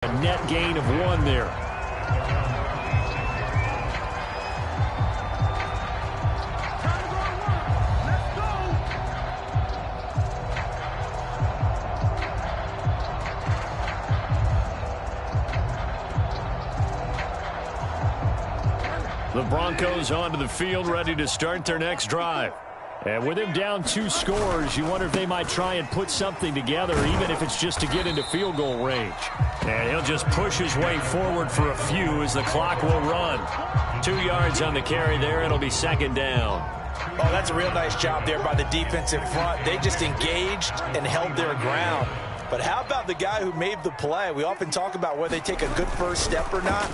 A net gain of 1 there. The Broncos onto the field, ready to start their next drive. And with him down 2 scores, you wonder if they might try and put something together, even if it's just to get into field goal range. And he'll just push his way forward for a few as the clock will run. 2 yards on the carry there. It'll be second down. Oh, that's a real nice job there by the defense in front. They just engaged and held their ground. But how about the guy who made the play? We often talk about whether they take a good first step or not.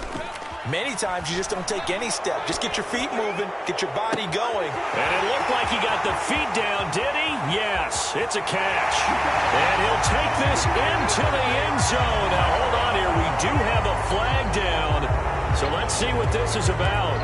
Many times you just don't take any step. Just get your feet moving, get your body going. And it looked like he got the feet down, did he? Yes, it's a catch. And he'll take this into the end zone. Now, hold on here. We do have a flag down. So let's see what this is about.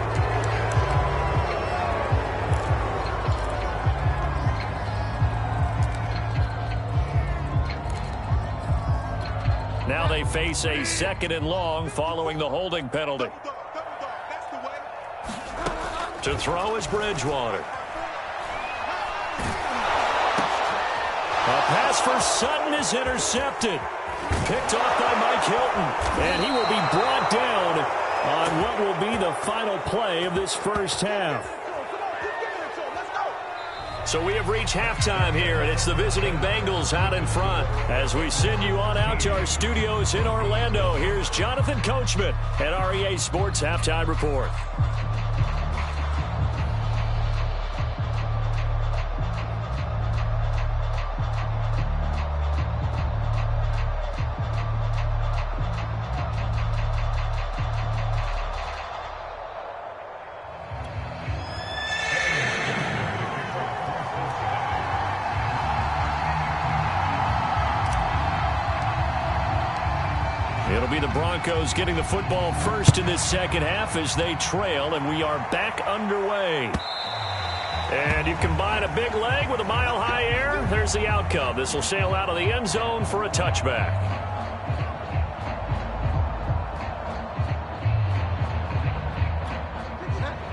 Now they face a 2nd and long following the holding penalty. To throw is Bridgewater. A pass for Sutton is intercepted. Picked off by Mike Hilton. And he will be brought down on what will be the final play of this first half. So we have reached halftime here, and it's the visiting Bengals out in front. As we send you on out to our studios in Orlando, here's Jonathan Coachman at REA Sports Halftime Report. It'll be the Broncos getting the football first in this second half as they trail, and we are back underway. And you combine a big leg with a mile-high air, there's the outcome. This will sail out of the end zone for a touchback.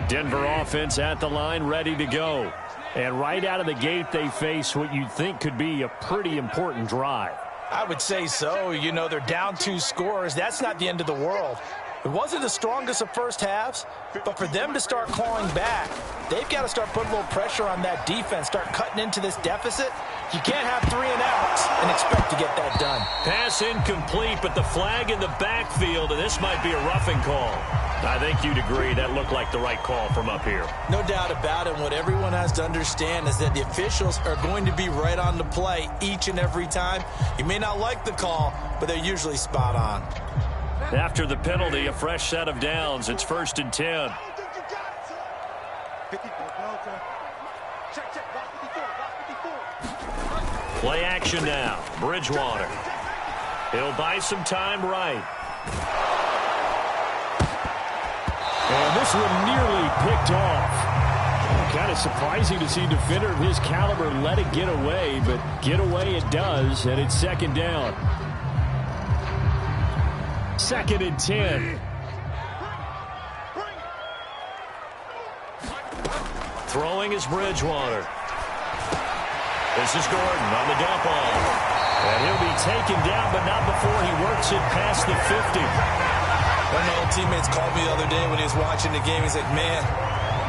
Denver offense at the line, ready to go. And right out of the gate, they face what you'd think could be a pretty important drive. I would say so. You know, they're down 2 scores. That's not the end of the world. It wasn't the strongest of first halves, but for them to start clawing back, they've got to start putting a little pressure on that defense, start cutting into this deficit. You can't have 3 and outs and expect to get that done. Pass incomplete, but the flag in the backfield, and this might be a roughing call. I think you'd agree that looked like the right call from up here. No doubt about it. What everyone has to understand is that the officials are going to be right on the play each and every time. You may not like the call, but they're usually spot on. After the penalty, a fresh set of downs. It's 1st and 10. Play action now. Bridgewater. He'll buy some time right. And this one nearly picked off. Kind of surprising to see a defender of his caliber let it get away, but get away it does, and it's 2nd down. 2nd and 10. Throwing is Bridgewater. This is Gordon on the dump off. And he'll be taken down, but not before he works it past the 50. One of my old teammates called me the other day when he was watching the game. He's like, man,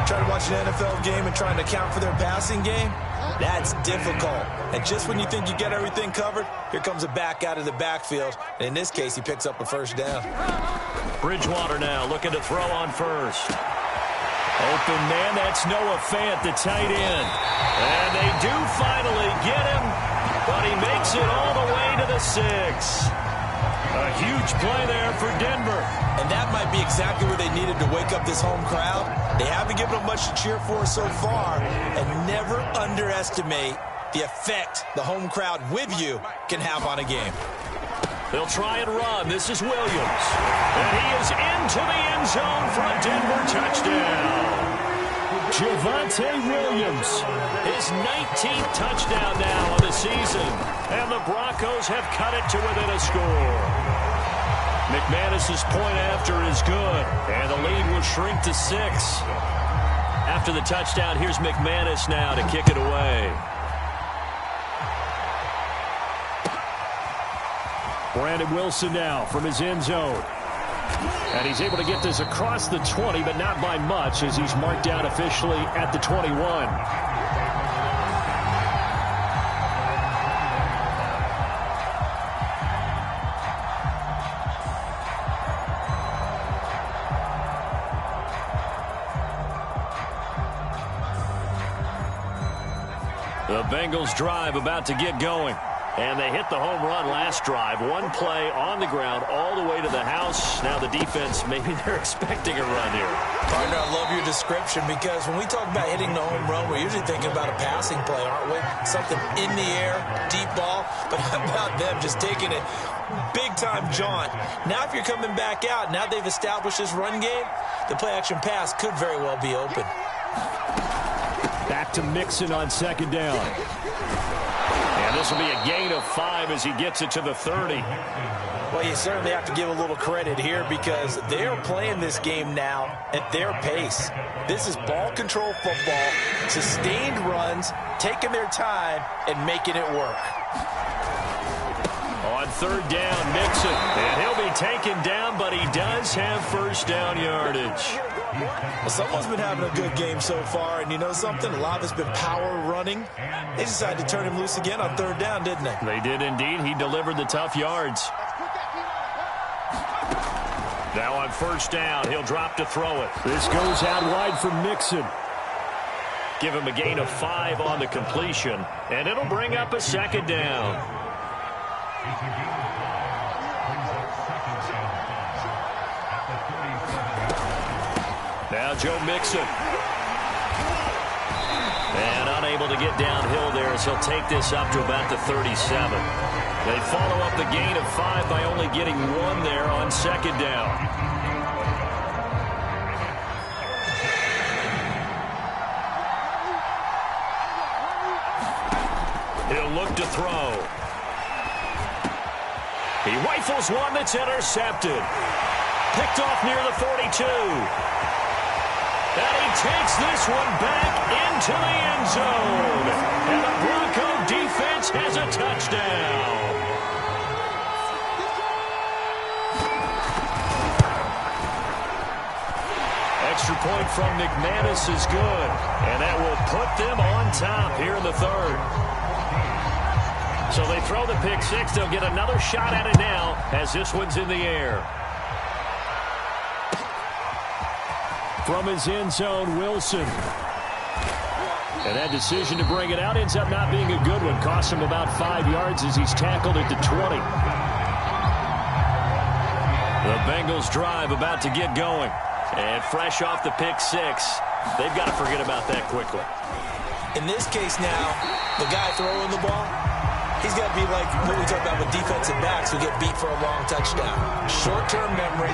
trying to watch an NFL game and trying to account for their passing game, that's difficult. And just when you think you get everything covered, here comes a back out of the backfield. And in this case, he picks up a 1st down. Bridgewater now looking to throw on first. Open man, that's Noah Fant, the tight end. And they do finally get him, but he makes it all the way to the 6. A huge play there for Denver. And that might be exactly where they needed to wake up this home crowd. They haven't given them much to cheer for so far. And never underestimate the effect the home crowd with you can have on a game. They'll try and run. This is Williams. And he is into the end zone for a Denver touchdown. Javonte Williams, his 19th touchdown now of the season. And the Broncos have cut it to within a score. McManus's point after is good, and the lead will shrink to 6. After the touchdown, here's McManus now to kick it away. Brandon Wilson now from his end zone. And he's able to get this across the 20, but not by much, as he's marked down officially at the 21. The Bengals drive about to get going. And they hit the home run last drive. One play on the ground all the way to the house. Now the defense, maybe they're expecting a run here. Partner, I love your description, because when we talk about hitting the home run, we're usually thinking about a passing play, aren't we? Something in the air, deep ball. But how about them just taking it big-time jaunt? Now if you're coming back out, now they've established this run game, the play-action pass could very well be open. Back to Mixon on second down. And this will be a gain of 5 as he gets it to the 30. Well, you certainly have to give a little credit here, because they're playing this game now at their pace. This is ball control football, sustained runs, taking their time and making it work. On third down, Mixon. And he'll be taken down, but he does have first down yardage. Well, someone's been having a good game so far, and you know something? A lot of it's been power running. They decided to turn him loose again on third down, didn't they? They did indeed. He delivered the tough yards. Now on first down, he'll drop to throw it. This goes out wide for Mixon. Give him a gain of 5 on the completion, and it'll bring up a second down. Now Joe Mixon. And unable to get downhill there, as he'll take this up to about the 37. They follow up the gain of 5 by only getting 1 there on second down. He'll look to throw. He rifles one that's intercepted. Picked off near the 42. And he takes this one back into the end zone. And the Bronco defense has a touchdown. Extra point from McManus is good. And that will put them on top here in the third. So they throw the pick 6. They'll get another shot at it now, as this one's in the air. From his end zone, Wilson. And that decision to bring it out ends up not being a good one. Costs him about 5 yards as he's tackled at the 20. The Bengals drive about to get going. And fresh off the pick 6, they've got to forget about that quickly. In this case now, the guy throwing the ball, he's got to be like what we talk about with defensive backs who get beat for a long touchdown. Short-term memory,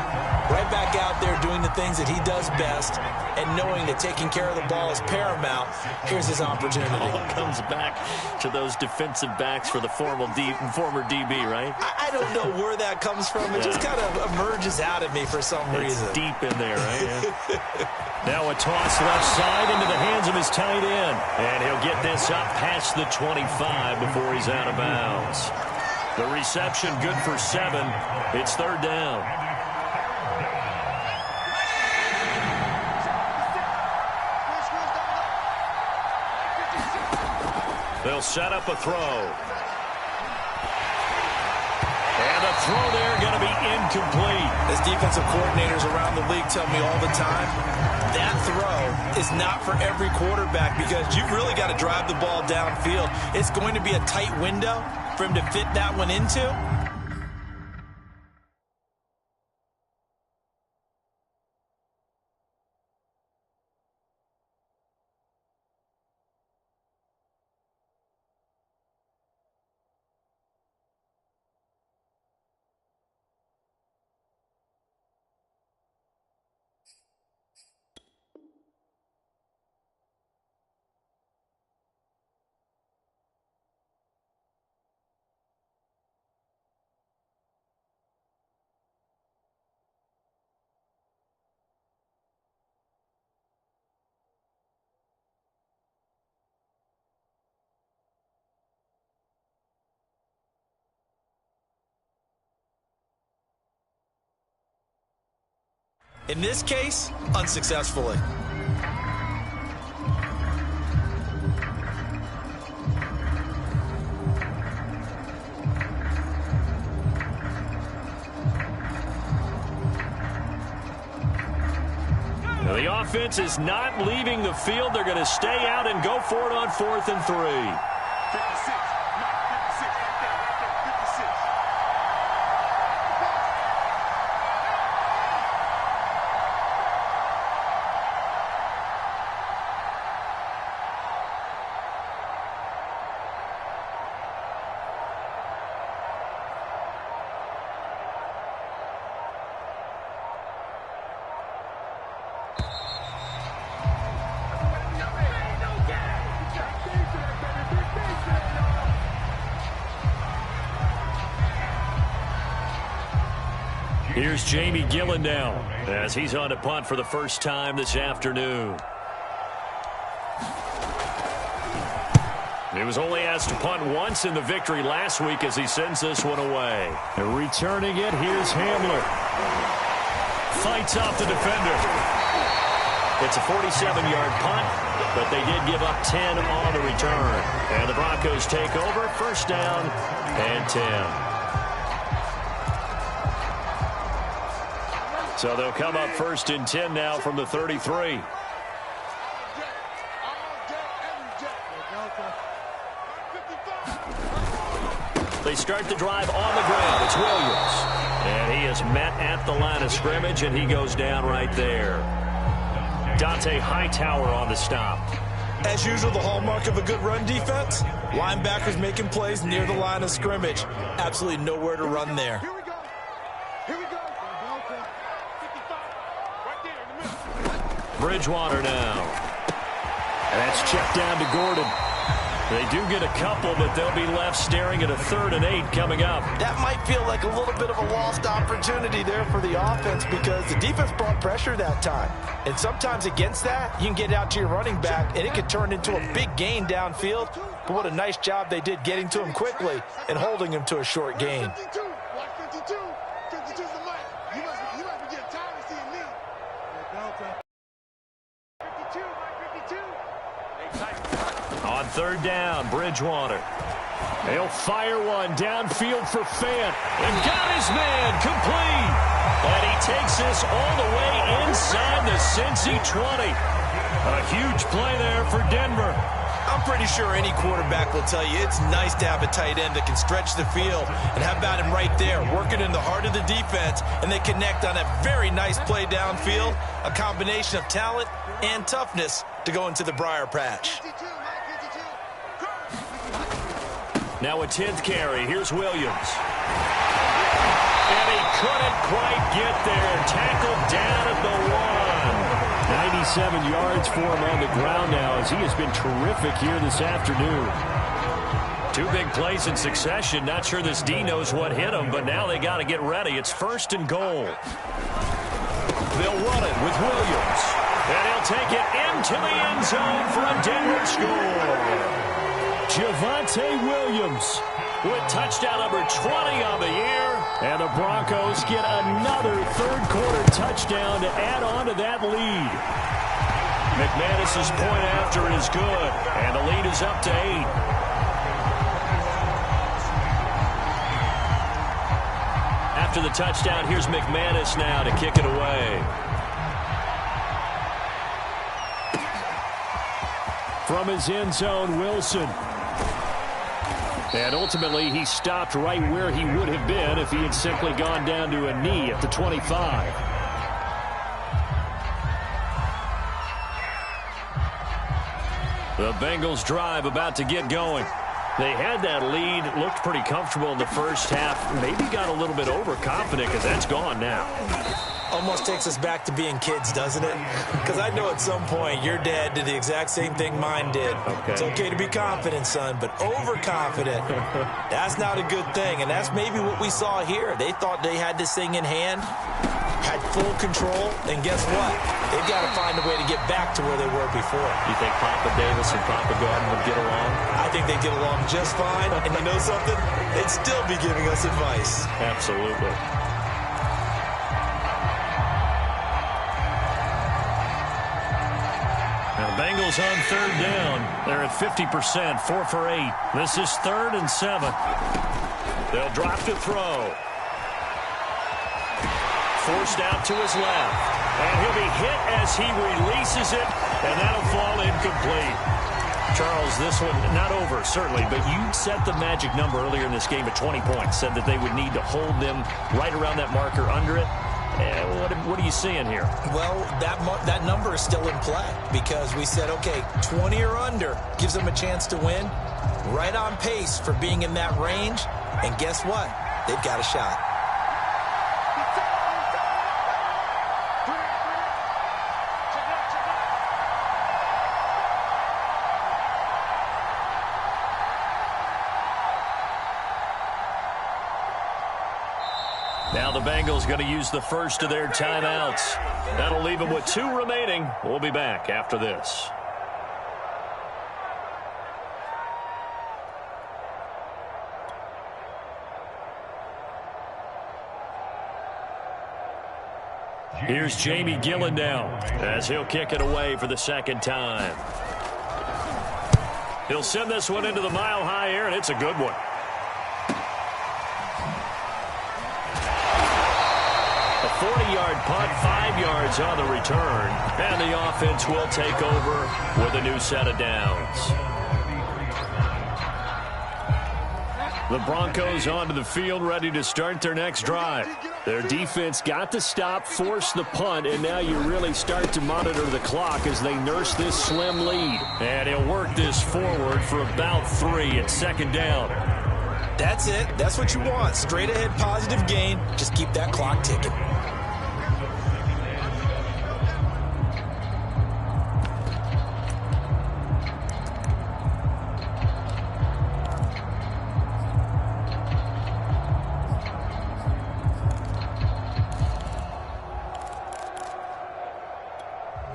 right back out there doing the things that he does best, and knowing that taking care of the ball is paramount. Here's his opportunity. All comes back to those defensive backs for the former DB, right? I don't know where that comes from. It just kind of emerges out of me for some reason. It's deep in there, right? Yeah. Now a toss left side into the hands of his tight end. And he'll get this up past the 25 before he's out of bounds. The reception good for 7. It's third down. They'll set up a throw. And the throw there going to be incomplete. As defensive coordinators around the league tell me all the time, that throw is not for every quarterback, because you've really got to drive the ball downfield. It's going to be a tight window for him to fit that one into. In this case, unsuccessfully. Now, the offense is not leaving the field. They're going to stay out and go for it on 4th and 3. Here's Jamie Gillen now as he's on to punt for the first time this afternoon. He was only asked to punt once in the victory last week as he sends this one away. And returning it, here's Hamler. Fights off the defender. It's a 47-yard punt, but they did give up 10 on the return. And the Broncos take over, first down and 10. So they'll come up first and 10 now from the 33. They start the drive on the ground. It's Williams. And he is met at the line of scrimmage, and he goes down right there. Dante Hightower on the stop. As usual, the hallmark of a good run defense, linebackers making plays near the line of scrimmage. Absolutely nowhere to run there. Bridgewater now. And that's checked down to Gordon. They do get a couple, but they'll be left staring at a 3rd and 8 coming up. That might feel like a little bit of a lost opportunity there for the offense because the defense brought pressure that time. And sometimes against that, you can get out to your running back, and it could turn into a big gain downfield. But what a nice job they did getting to him quickly and holding him to a short gain. On 3rd down, Bridgewater. He'll fire one downfield for Fant. And got his man complete. And he takes this all the way inside the Cincy 20. A huge play there for Denver. I'm pretty sure any quarterback will tell you it's nice to have a tight end that can stretch the field. And how about him right there, working in the heart of the defense, and they connect on a very nice play downfield, a combination of talent and toughness to go into the briar patch. Now a 10th carry. Here's Williams. And he couldn't quite get there. Tackled down at the 1. 97 yards for him on the ground now as he has been terrific here this afternoon. 2 big plays in succession. Not sure this D knows what hit him, but now they got to get ready. It's 1st and goal. They'll run it with Williams. And he'll take it into the end zone for a Denver score. Javonte Williams with touchdown number 20 on the year. And the Broncos get another 3rd quarter touchdown to add on to that lead. McManus's point after is good. And the lead is up to 8. After the touchdown, here's McManus now to kick it away. From his end zone, Wilson. And ultimately, he stopped right where he would have been if he had simply gone down to a knee at the 25. The Bengals drive about to get going. They had that lead, looked pretty comfortable in the first half. Maybe got a little bit overconfident because that's gone now. Almost takes us back to being kids, doesn't it? Because I know at some point your dad did the exact same thing mine did. Okay. It's okay to be confident, son, but overconfident, that's not a good thing. And that's maybe what we saw here. They thought they had this thing in hand, had full control, and guess what? They've got to find a way to get back to where they were before. You think Papa Davis and Papa Gordon would get along? I think they get along just fine. And you know something? They'd still be giving us advice. Absolutely. Bengals on third down. They're at 50%, 4 for 8. This is 3rd and 7. They'll drop to throw. Forced out to his left. And he'll be hit as he releases it, and that'll fall incomplete. Charles, this one not over, certainly, but you set the magic number earlier in this game at 20 points, said that they would need to hold them right around that marker under it. What are you seeing here? Well, that number is still in play because we said, okay, 20 or under gives them a chance to win. Right on pace for being in that range. And guess what? They've got a shot. Now the Bengals going to use the first of their timeouts. That'll leave them with 2 remaining. We'll be back after this. Here's Jamie Gillen now as he'll kick it away for the second time. He'll send this one into the mile-high air, and it's a good one. A 40-yard punt, 5 yards on the return, and the offense will take over with a new set of downs. The Broncos onto the field, ready to start their next drive. Their defense got the stop, forced the punt, and now you really start to monitor the clock as they nurse this slim lead. And he'll work this forward for about 3 at second down. That's it. That's what you want. Straight ahead positive gain. Just keep that clock ticking.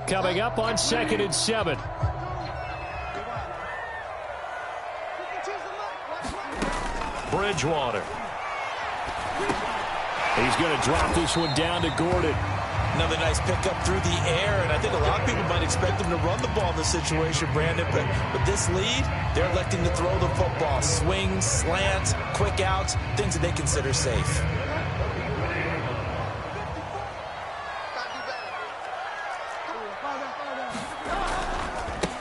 Coming up on 2nd and 7. Bridgewater. He's going to drop this one down to Gordon. Another nice pickup through the air, and I think a lot of people might expect him to run the ball in this situation, Brandon, but with this lead, they're electing to throw the football. Swings, slants, quick outs, things that they consider safe.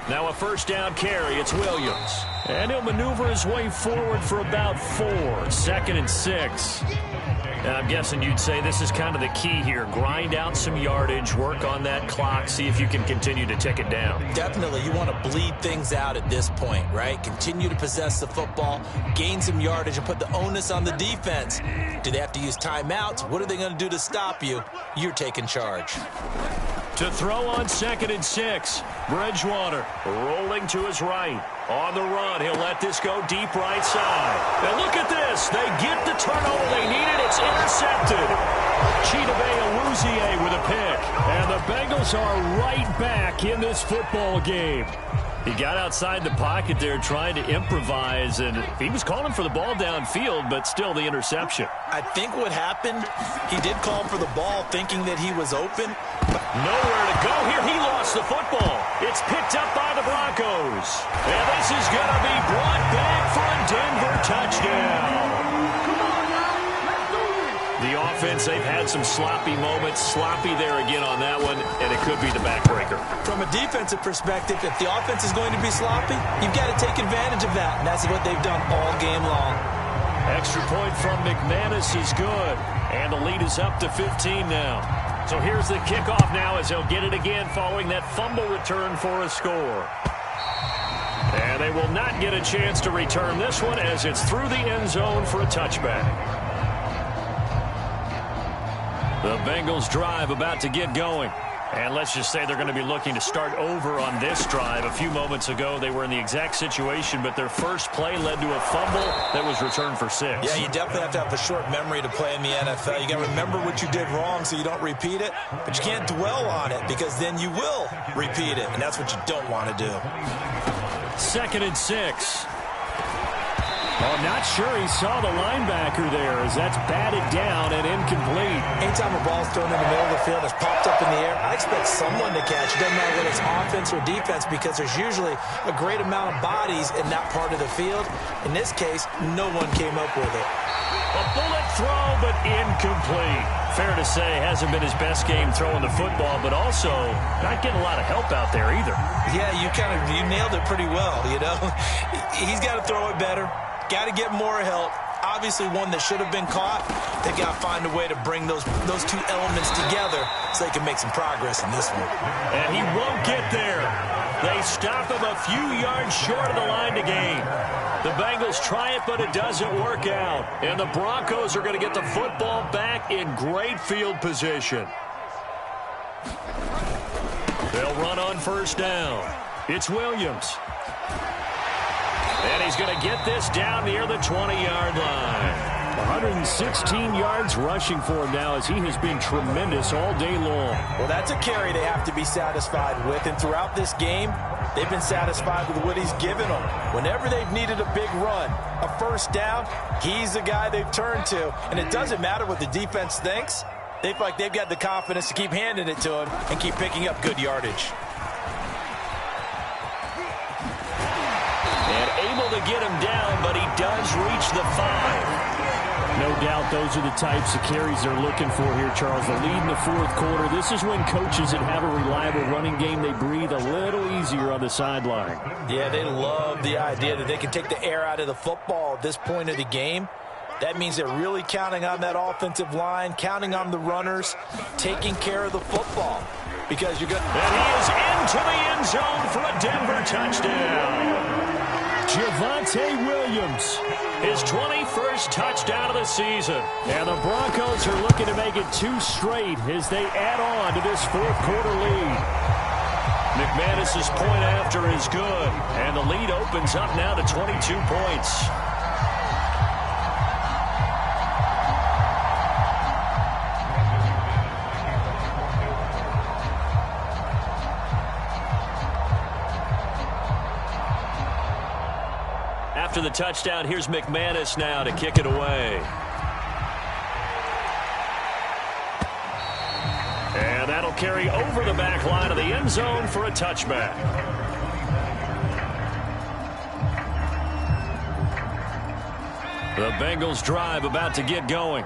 Now a first down carry. It's Williams. And he'll maneuver his way forward for about 4. 2nd and 6. And I'm guessing you'd say this is kind of the key here. Grind out some yardage, work on that clock, see if you can continue to tick it down. Definitely. You want to bleed things out at this point, right? Continue to possess the football, gain some yardage, and put the onus on the defense. Do they have to use timeouts? What are they going to do to stop you? You're taking charge. To throw on 2nd and 6. Bridgewater rolling to his right. On the run, he'll let this go deep right side. And look at this. They get the turnover they needed. It's intercepted. Chidobe Awuzie with a pick. And the Bengals are right back in this football game. He got outside the pocket there trying to improvise, and he was calling for the ball downfield, but still the interception. I think what happened, he did call for the ball thinking that he was open. But nowhere to go here. He lost the football. It's picked up by the Broncos. And this is going to be brought back for a Denver touchdown. The offense, they've had some sloppy moments. Sloppy there again on that one, and it could be the backbreaker. From a defensive perspective, if the offense is going to be sloppy, you've got to take advantage of that, and that's what they've done all game long. Extra point from McManus is good, and the lead is up to 15 now. So here's the kickoff now as they'll get it again following that fumble return for a score. And they will not get a chance to return this one as it's through the end zone for a touchback. The Bengals drive about to get going. And let's just say they're going to be looking to start over on this drive. A few moments ago, they were in the exact situation, but their first play led to a fumble that was returned for 6. Yeah, you definitely have to have a short memory to play in the NFL. You got to remember what you did wrong so you don't repeat it, but you can't dwell on it because then you will repeat it, and that's what you don't want to do. 2nd and 6. Oh, not sure he saw the linebacker there as that's batted down and incomplete. Anytime a ball's thrown in the middle of the field, it's popped up in the air, I expect someone to catch. It doesn't matter whether it's offense or defense because there's usually a great amount of bodies in that part of the field. In this case, no one came up with it. A bullet throw, but incomplete. Fair to say, hasn't been his best game throwing the football, but also not getting a lot of help out there either. Yeah, you nailed it pretty well, you know. He's got to throw it better. Got to get more help. Obviously one that should have been caught. They've got to find a way to bring those two elements together so they can make some progress in this one. And he won't get there. They stop him a few yards short of the line to gain. The Bengals try it, but it doesn't work out. And the Broncos are going to get the football back in great field position. They'll run on first down. It's Williams. And he's going to get this down near the 20-yard line. 116 yards rushing for him now as he has been tremendous all day long. Well, that's a carry they have to be satisfied with. And throughout this game, they've been satisfied with what he's given them. Whenever they've needed a big run, a first down, he's the guy they've turned to. And it doesn't matter what the defense thinks. They feel like they've got the confidence to keep handing it to him and keep picking up good yardage. Able to get him down, but he does reach the 5. No doubt those are the types of carries they're looking for here, Charles. The lead in the fourth quarter. This is when coaches that have a reliable running game, they breathe a little easier on the sideline. Yeah, they love the idea that they can take the air out of the football at this point of the game. That means they're really counting on that offensive line, counting on the runners, taking care of the football. Because you're going. And he is into the end zone for a Denver touchdown. Javonte Williams, his 21st touchdown of the season. And the Broncos are looking to make it 2 straight as they add on to this fourth quarter lead. McManus's point after is good, and the lead opens up now to 22 points. After the touchdown, here's McManus now to kick it away. And that'll carry over the back line of the end zone for a touchback. The Bengals drive about to get going.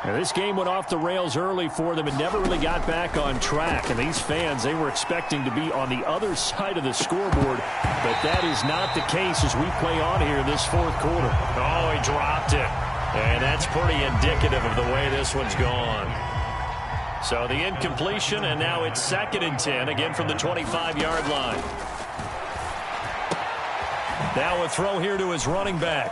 Now, this game went off the rails early for them and never really got back on track. And these fans, they were expecting to be on the other side of the scoreboard. But that is not the case as we play on here in this fourth quarter. Oh, he dropped it. And that's pretty indicative of the way this one's gone. So the incompletion, and now it's 2nd and 10, again from the 25-yard line. Now a throw here to his running back.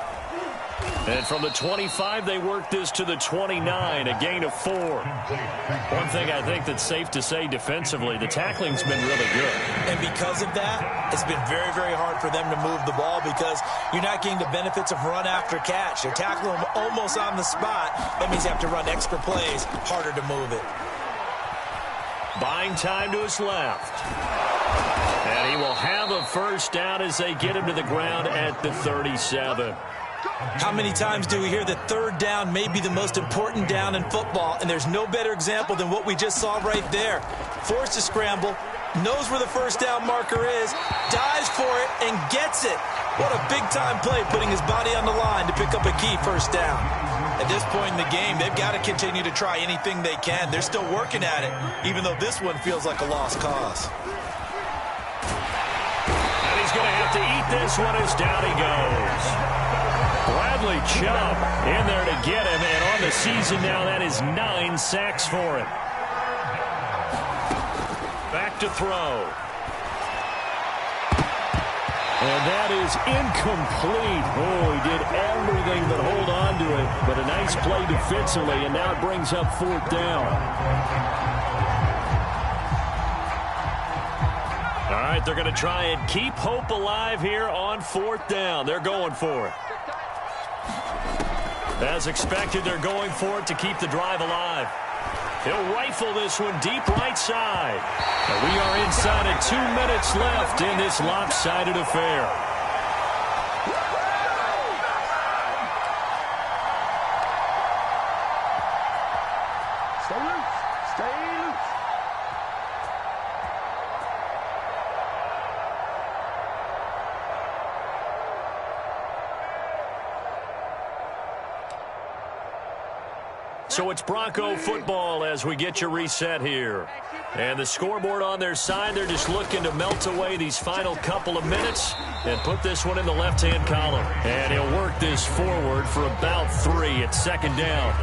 And from the 25, they work this to the 29, a gain of 4. One thing I think that's safe to say defensively, the tackling's been really good. And because of that, it's been very, very hard for them to move the ball because you're not getting the benefits of run after catch. They're tackling them almost on the spot. That means you have to run extra plays, harder to move it. Buying time to his left. And he will have a first down as they get him to the ground at the 37. How many times do we hear that third down may be the most important down in football, and there's no better example than what we just saw right there. Forced to scramble, knows where the first down marker is, dives for it, and gets it. What a big-time play, putting his body on the line to pick up a key first down. At this point in the game, they've got to continue to try anything they can. They're still working at it, even though this one feels like a lost cause. And he's going to have to eat this one as down he goes. Bradley Chubb in there to get him, and on the season now, that is 9 sacks for him. Back to throw. And that is incomplete. Oh, he did everything but hold on to it. But a nice play defensively, and now it brings up 4th down. All right, they're going to try and keep hope alive here on 4th down. They're going for it. As expected, they're going for it to keep the drive alive. He'll rifle this one deep right side. And we are inside of 2 minutes left in this lopsided affair. So it's Bronco football as we get your reset here. And the scoreboard on their side, they're just looking to melt away these final couple of minutes and put this one in the left-hand column. And he'll work this forward for about 3 at second down.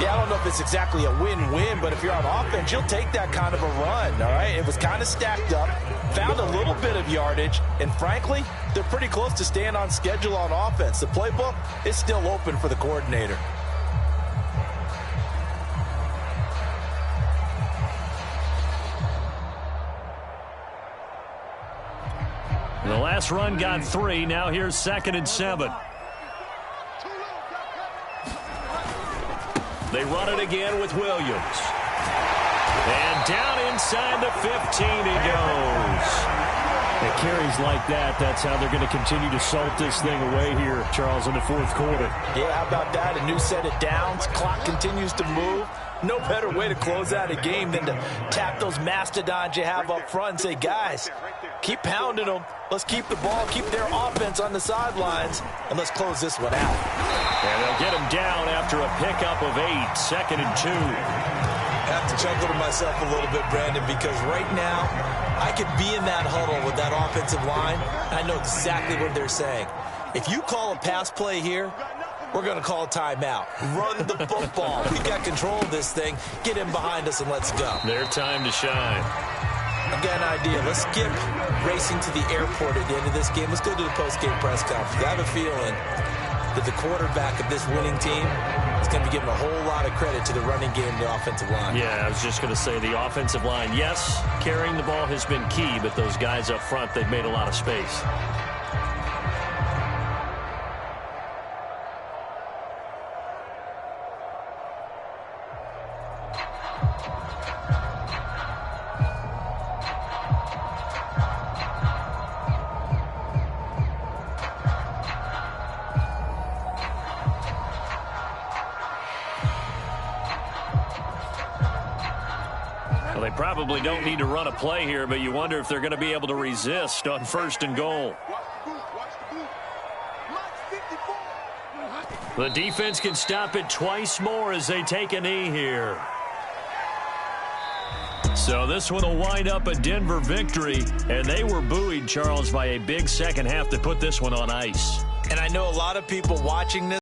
Yeah, I don't know if it's exactly a win-win, but if you're on offense, you'll take that kind of a run, all right? It was kind of stacked up, found a little bit of yardage, and frankly, they're pretty close to staying on schedule on offense. The playbook is still open for the coordinator. The last run got 3. Now here's 2nd and 7. They run it again with Williams. And down inside the 15 he goes. It carries like that. That's how they're going to continue to salt this thing away here, Charles, in the 4th quarter. Yeah, how about that? A new set of downs. Clock continues to move. No better way to close out a game than to tap those mastodons you have up front and say, guys, keep pounding them. Let's keep the ball, keep their offense on the sidelines, and let's close this one out. And they'll get him down after a pickup of 8, 2nd and 2. I have to chuckle to myself a little bit, Brandon, because right now I could be in that huddle with that offensive line. I know exactly what they're saying. If you call a pass play here, we're going to call a timeout. Run the football. We got control of this thing. Get in behind us and let's go. Their time to shine. I've got an idea. Let's skip racing to the airport at the end of this game. Let's go to the post-game press conference. I have a feeling that the quarterback of this winning team is going to be giving a whole lot of credit to the running game and the offensive line. Yeah, I was just going to say the offensive line, yes, carrying the ball has been key, but those guys up front, they've made a lot of space. Well, they probably don't need to run a play here, but you wonder if they're going to be able to resist on 1st and goal. The defense can stop it twice more as they take a knee here. So this one will wind up a Denver victory, and they were buoyed, Charles, by a big second half to put this one on ice. And I know a lot of people watching this